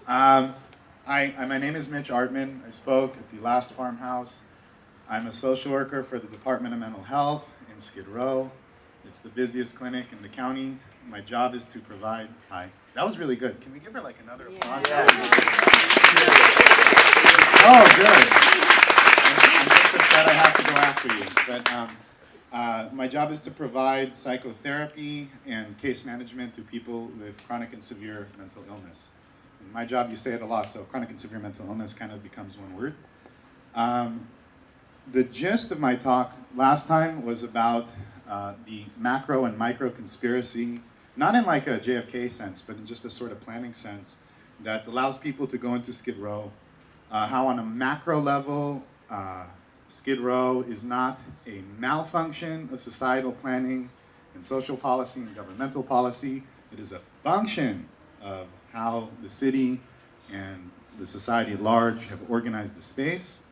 My name is Mitch Artman. I spoke at the last Farmhouse. I'm a social worker for the Department of Mental Health in Skid Row. It's the busiest clinic in the county. My job is to provide, hi, that was really good. Can we give her like another applause? Yeah. Oh, good. I'm just upset I have to go after you. But my job is to provide psychotherapy and case management to people with chronic and severe mental illness. In my job, you say it a lot, so chronic and severe mental illness kind of becomes one word. The gist of my talk last time was about the macro and micro conspiracy, not in like a JFK sense, but in just a sort of planning sense that allows people to go into Skid Row. How on a macro level, Skid Row is not a malfunction of societal planning and social policy and governmental policy. It is a function of how the city and the society at large have organized the space.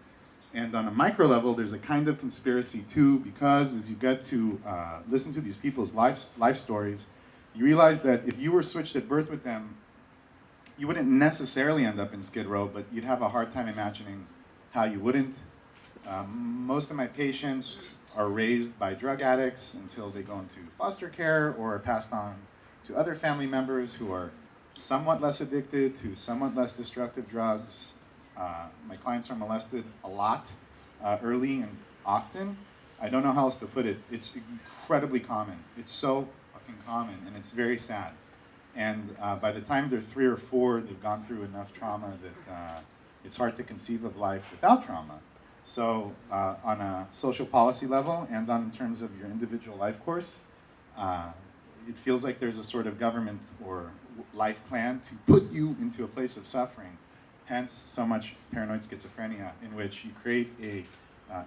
And on a micro level, there's a kind of conspiracy too, because as you get to listen to these people's life stories, you realize that if you were switched at birth with them, you wouldn't necessarily end up in Skid Row, but you'd have a hard time imagining how you wouldn't. Most of my patients are raised by drug addicts until they go into foster care or are passed on to other family members who are somewhat less addicted to somewhat less destructive drugs. My clients are molested a lot, early and often. I don't know how else to put it. It's incredibly common. It's so fucking common, and it's very sad. And by the time they're 3 or 4, they've gone through enough trauma that it's hard to conceive of life without trauma. So on a social policy level and in terms of your individual life course, it feels like there's a sort of government or life plan to put you into a place of suffering. Hence so much paranoid schizophrenia, in which you create a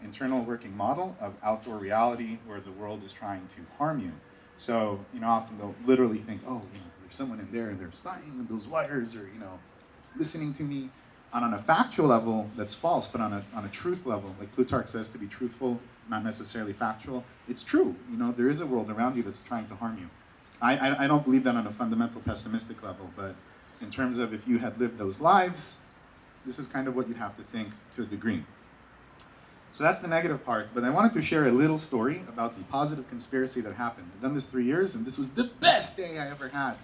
internal working model of outdoor reality where the world is trying to harm you. So, often they'll literally think, oh, there's someone in there and they're spying on those wires or, listening to me. And on a factual level, that's false, but on a truth level, like Plutarch says, to be truthful, not necessarily factual, it's true. There is a world around you that's trying to harm you. I don't believe that on a fundamental pessimistic level, but in terms of if you had lived those lives, this is kind of what you'd have to think to a degree. So that's the negative part, but I wanted to share a little story about the positive conspiracy that happened. I've done this 3 years, and this was the best day I ever had.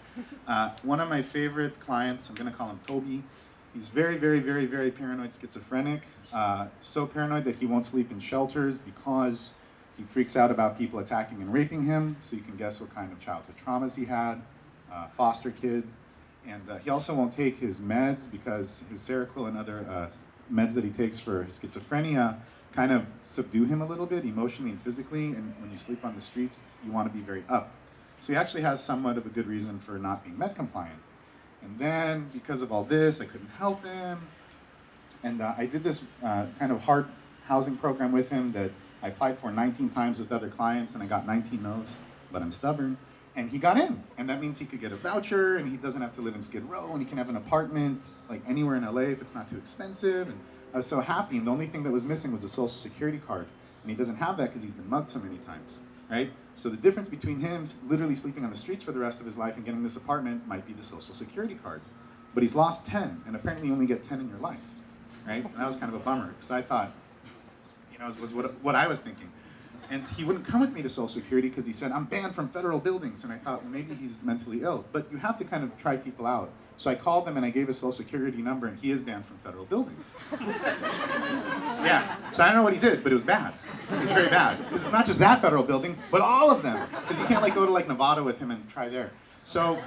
One of my favorite clients, I'm gonna call him Toby, he's very, very, very, very paranoid schizophrenic, so paranoid that he won't sleep in shelters because he freaks out about people attacking and raping him, so you can guess what kind of childhood traumas he had, foster kid. And he also won't take his meds because his Seroquel and other meds that he takes for schizophrenia kind of subdue him a little bit emotionally and physically, and when you sleep on the streets, you want to be very up. So he actually has somewhat of a good reason for not being med compliant. And then, because of all this, I couldn't help him, and I did this kind of hard housing program with him that I applied for 19 times with other clients, and I got 19 no's, but I'm stubborn. And he got in, and that means he could get a voucher, and he doesn't have to live in Skid Row, and he can have an apartment like anywhere in LA if it's not too expensive. And I was so happy, and the only thing that was missing was a social security card, and he doesn't have that because he's been mugged so many times, right? So the difference between him literally sleeping on the streets for the rest of his life and getting this apartment might be the social security card. But he's lost 10, and apparently you only get 10 in your life, right? And that was kind of a bummer, because I thought, it was what I was thinking. And he wouldn't come with me to Social Security because he said, I'm banned from federal buildings. And I thought, well, maybe he's mentally ill. But you have to kind of try people out. So I called him and I gave his Social Security number, and he is banned from federal buildings. Yeah, so I don't know what he did, but it was bad. It was very bad. Because it's not just that federal building, but all of them. Because you can't go to Nevada with him and try there. So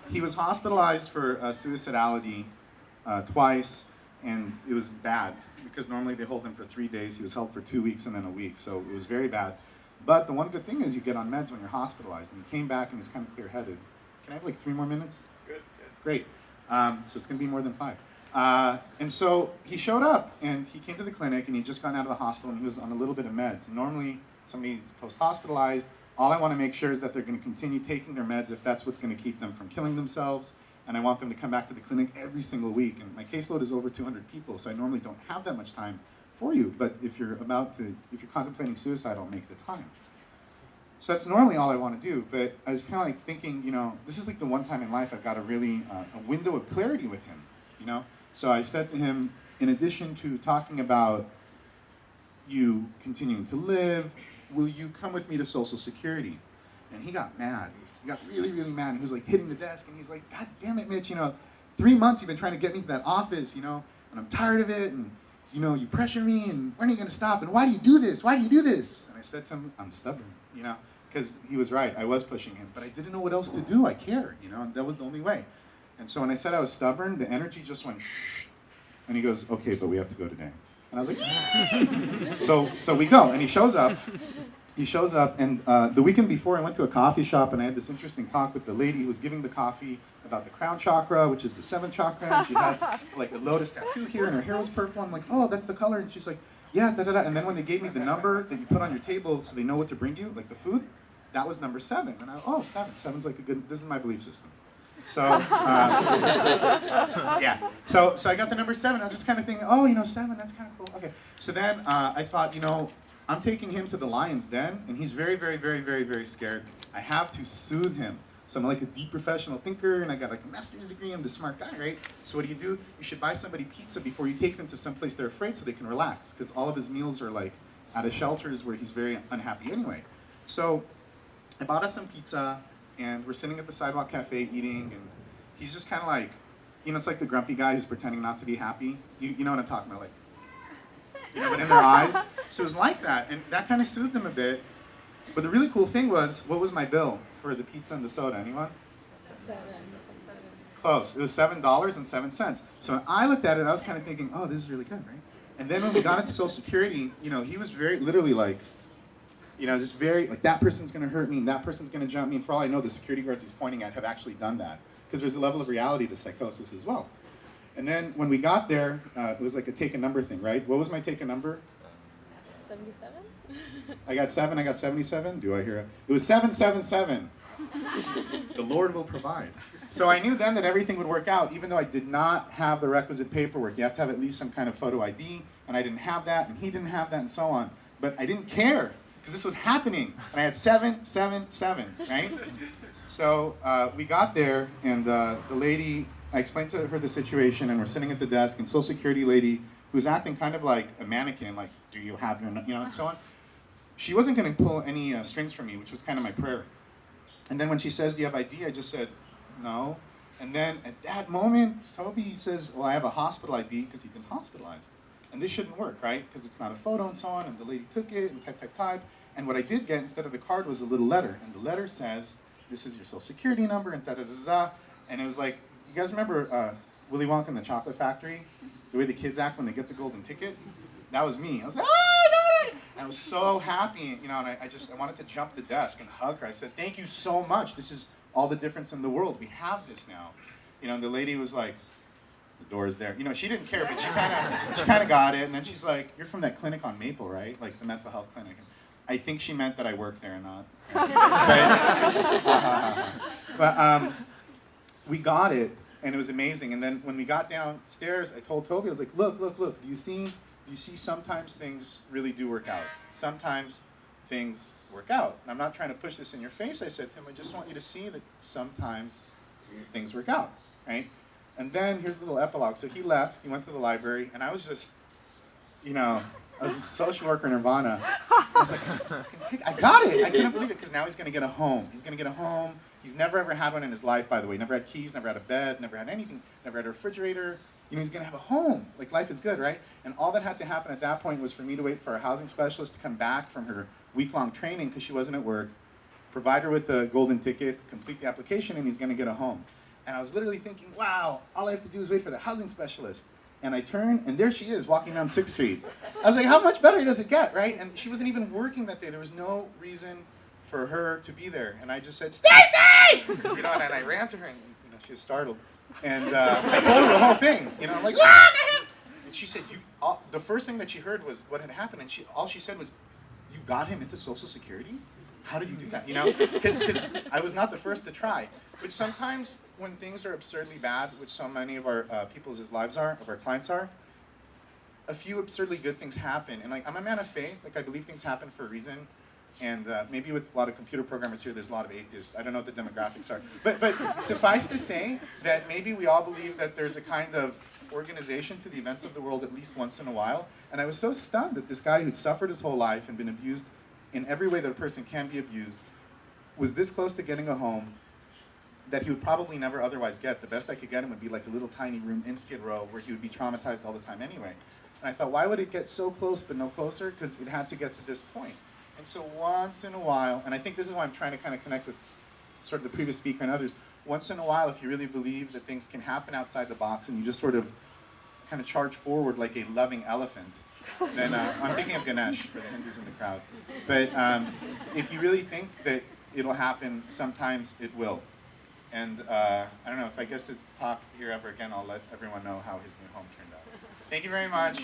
he was hospitalized for suicidality twice, and it was bad. Because normally they hold him for 3 days. He was held for 2 weeks and then a week, so it was very bad. But the one good thing is you get on meds when you're hospitalized, and he came back and he's kind of clear-headed. Can I have 3 more minutes? Good. Great. So it's gonna be more than 5. And so he showed up, and he came to the clinic, and he'd just gotten out of the hospital, and he was on a little bit of meds. Normally, somebody's post-hospitalized, all I wanna make sure is that they're gonna continue taking their meds if that's what's gonna keep them from killing themselves. And I want them to come back to the clinic every single week. And my caseload is over 200 people, so I normally don't have that much time for you. But if you're contemplating suicide, I'll make the time. So that's normally all I want to do, but I was kind of like thinking, this is like the one time in life I've got a really, a window of clarity with him, So I said to him, in addition to talking about you continuing to live, will you come with me to Social Security? And he got mad. He got really, really mad. He was like hitting the desk, and he's like, God damn it, Mitch, 3 months you've been trying to get me to that office, and I'm tired of it, and you pressure me, and when are you going to stop, and why do you do this? Why do you do this? And I said to him, I'm stubborn, because he was right. I was pushing him, but I didn't know what else to do. I cared, and that was the only way. And so when I said I was stubborn, the energy just went shh, and he goes, okay, but we have to go today. And I was like, so we go, and he shows up. He shows up, and the weekend before, I went to a coffee shop, and I had this interesting talk with the lady who was giving the coffee about the crown chakra, which is the 7th chakra, and she had like a lotus tattoo here, and her hair was purple. I'm like, oh, that's the color, and she's like, yeah, da-da-da. And then when they gave me the number that you put on your table so they know what to bring you, like the food, that was number 7. And I, oh, 7. 7's like a good, this is my belief system. So, yeah. So I got the number 7. I was just kind of thinking, oh, 7, that's kind of cool. Okay. So then I thought, I'm taking him to the lion's den, and he's very, very, very, very, very scared. I have to soothe him. So I'm like a deep professional thinker, and I got like a master's degree. I'm the smart guy, right? So what do? You should buy somebody pizza before you take them to someplace they're afraid so they can relax, because all of his meals are like at a shelters where he's very unhappy anyway. So I bought us some pizza, and we're sitting at the sidewalk cafe eating, and he's just kind of like, it's like the grumpy guy who's pretending not to be happy. You know what I'm talking about, like, but in their eyes. So it was like that, and that kind of soothed him a bit. But the really cool thing was, what was my bill for the pizza and the soda? Anyone? 7. Close. It was $7.07. So when I looked at it, I was kind of thinking, oh, this is really good, right? And then when we got into Social Security, he was very literally like, just very like, that person's going to hurt me, and that person's going to jump me. And for all I know, the security guards he's pointing at have actually done that, because there's a level of reality to psychosis as well. And then when we got there, it was like a take a number thing, right? What was my take a number? 77? I got 7, I got 77. Do I hear it? It was 777. The Lord will provide. So I knew then that everything would work out, even though I did not have the requisite paperwork. You have to have at least some kind of photo ID, and I didn't have that, and he didn't have that, and so on. But I didn't care, because this was happening, and I had 777, right? So we got there, and the lady, I explained to her the situation, and we're sitting at the desk, and Social Security lady, who was acting kind of like a mannequin, like, do you have your, and so on. She wasn't going to pull any strings from me, which was kind of my prayer. And then when she says, do you have ID? I just said, no. And then at that moment, Toby says, well, I have a hospital ID, because he'd been hospitalized. And this shouldn't work, right? Because it's not a photo and so on, and the lady took it, and type. And what I did get, instead of the card, was a little letter. And the letter says, this is your Social Security number, and da-da-da-da-da. And it was like, you guys remember Willy Wonka and the Chocolate Factory? The way the kids act when they get the golden ticket? That was me. I was like, oh, I got it! And I was so happy, and I wanted to jump the desk and hug her. I said, thank you so much. This is all the difference in the world. We have this now. And the lady was like, the door's there. She didn't care, but she kind of got it. And then she's like, you're from that clinic on Maple, right? Like the mental health clinic. And I think she meant that I worked there and not. But we got it, and it was amazing. And then when we got downstairs, I told Toby, I was like, look, do you see sometimes things really do work out. Sometimes things work out. And I'm not trying to push this in your face, I said to him, I just want you to see that sometimes things work out, right? And then here's the little epilogue. So he left, he went to the library, and I was just, I was in social worker nirvana. I was like, I got it. I couldn't believe it, because now he's going to get a home. He's going to get a home. He's never ever had one in his life, by the way. Never had keys, never had a bed, never had anything, never had a refrigerator. He's going to have a home. Like, life is good, right? And all that had to happen at that point was for me to wait for a housing specialist to come back from her week-long training, because she wasn't at work, provide her with the golden ticket, complete the application, and he's going to get a home. And I was literally thinking, wow, all I have to do is wait for the housing specialist. And I turn, and there she is, walking down 6th Street. I was like, how much better does it get, right? And she wasn't even working that day. There was no reason for her to be there. And I just said, Stacy! And I ran to her, and she was startled. And I told her the whole thing. I'm like, ah! And she said, the first thing that she heard was what had happened. And all she said was, you got him into Social Security? How did you do that? Because I was not the first to try. Which sometimes, when things are absurdly bad, which so many of our people's lives are, of our clients are, a few absurdly good things happen. And I'm a man of faith. I believe things happen for a reason. And maybe with a lot of computer programmers here, there's a lot of atheists. I don't know what the demographics are. But suffice to say that maybe we all believe that there's a kind of organization to the events of the world at least once in a while. And I was so stunned that this guy who'd suffered his whole life and been abused in every way that a person can be abused was this close to getting a home that he would probably never otherwise get. The best I could get him would be like a little tiny room in Skid Row where he would be traumatized all the time anyway. And I thought, why would it get so close but no closer? Because it had to get to this point. And so once in a while, and I think this is why I'm trying to kind of connect with sort of the previous speaker and others, once in a while, if you really believe that things can happen outside the box and you just sort of kind of charge forward like a loving elephant, then I'm thinking of Ganesh for the Hindus in the crowd. But if you really think that it'll happen, sometimes it will. And I don't know, if I get to talk here ever again, I'll let everyone know how his new home turned out. Thank you very much.